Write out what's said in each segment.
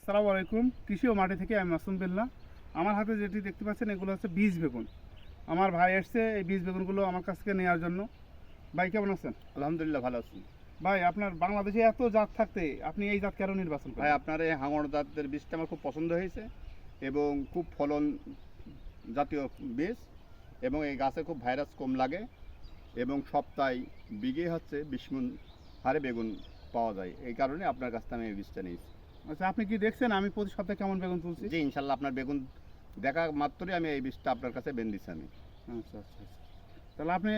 আসসালামু আলাইকুম। কৃষি ও মাটি থেকে আমি মাসুম বিল্লাহ। আমার হাতে যেটি দেখতে পাচ্ছেন এগুলো হচ্ছে বীজ বেগুন। আমার ভাই এসছে এই বীজ বেগুনগুলো আমার কাছ থেকে নেওয়ার জন্য। ভাই কেমন আছেন? আলহামদুলিল্লাহ ভালো আছি। ভাই আপনার বাংলাদেশে এত জাত থাকতে আপনি এই জাত কেন নির্বাচন ভাই করেন? আপনার এই হাঙর জাতের বীজটা আমার খুব পছন্দ হয়েছে এবং খুব ফলন জাতীয় বীজ এবং এই গাছে খুব ভাইরাস কম লাগে এবং সপ্তাহে বিঘে হচ্ছে 20 মণ হারে বেগুন পাওয়া যায়। এই কারণে আপনার কাছ থেকে আমি এই বীজটা নিয়েছি। আচ্ছা, আপনি কি দেখছেন আমি প্রতি সপ্তাহে কেমন বেগুন তুলছি? জি ইনশাল্লাহ আপনার বেগুন দেখা মাত্রই আমি এই বীজটা আপনার কাছে বেঁধেছি আমি। আচ্ছা আচ্ছা আচ্ছা। তাহলে আপনি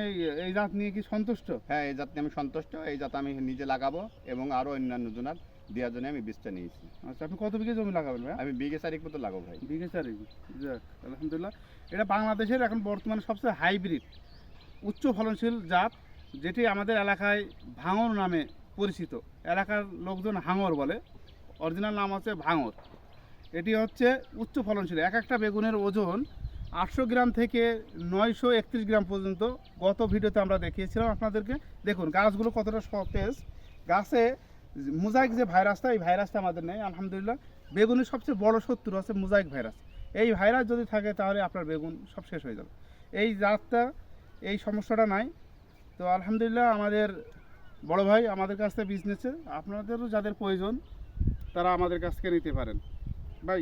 এই জাত নিয়ে কি সন্তুষ্ট? হ্যাঁ এই জাত নিয়ে আমি সন্তুষ্ট। এই জাত আমি নিজে লাগাবো এবং আরও অন্যান্য জনের দেওয়ার জন্য আমি বীজটা নিয়েছি। আচ্ছা, আপনি কত বিঘে জমি লাগাবেন ভাই? আমি বিঘে 4 মতো লাগাবো ভাই। বিঘে চারেক। যাক আলহামদুলিল্লাহ। এটা বাংলাদেশের এখন বর্তমানে সবচেয়ে হাইব্রিড উচ্চ ফলনশীল জাত, যেটি আমাদের এলাকায় ভাঙর নামে পরিচিত। এলাকার লোকজন হাঙর বলে, অরিজিনাল নাম হচ্ছে ভাঙর। এটি হচ্ছে উচ্চ ফলনশীল। এক একটা বেগুনের ওজন 800 গ্রাম থেকে 931 গ্রাম পর্যন্ত। গত ভিডিওতে আমরা দেখিয়েছিলাম আপনাদেরকে। দেখুন গাছগুলো কতটা সতেজ। গাছে মোজাইক যে ভাইরাসটা, এই ভাইরাসটা আমাদের নেই আলহামদুলিল্লাহ। বেগুনের সবচেয়ে বড় শত্রু হচ্ছে মোজাইক ভাইরাস। এই ভাইরাস যদি থাকে তাহলে আপনার বেগুন সব শেষ হয়ে যাবে। এই জাতটা এই সমস্যাটা নাই। তো আলহামদুলিল্লাহ আমাদের বড় ভাই আমাদের কাছ থেকে বীজ নিচ্ছে। আপনাদেরও যাদের প্রয়োজন তারা আমাদের কাছ থেকে নিতে পারেন ভাই।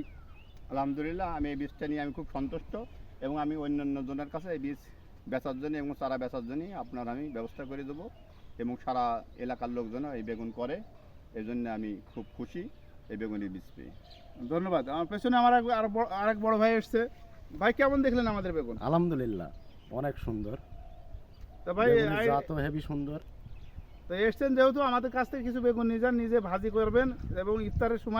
আলহামদুলিল্লাহ আমি এই বীজটা নিয়ে আমি খুব সন্তুষ্ট এবং আমি অন্যান্য জনের কাছে এই বীজ বেচার জন্য এবং চারা বেচার জন্য আপনার আমি ব্যবস্থা করে দেবো এবং সারা এলাকার লোকজনও এই বেগুন করে। এই জন্য আমি খুব খুশি এই বেগুনের বীজ পেয়ে। ধন্যবাদ। আমার পেছনে আমার আরেক বড় ভাই এসছে। ভাই কেমন দেখলেন আমাদের বেগুন? আলহামদুলিল্লাহ অনেক সুন্দর। তো ভাই বেগুনের জাতও হেভি সুন্দর। তো এসছেন যেহেতু আমাদের কাছ থেকে কিছু বেগুন নিয়ে যান, নিজে ভাজি করবেন এবং ইফতারের সময়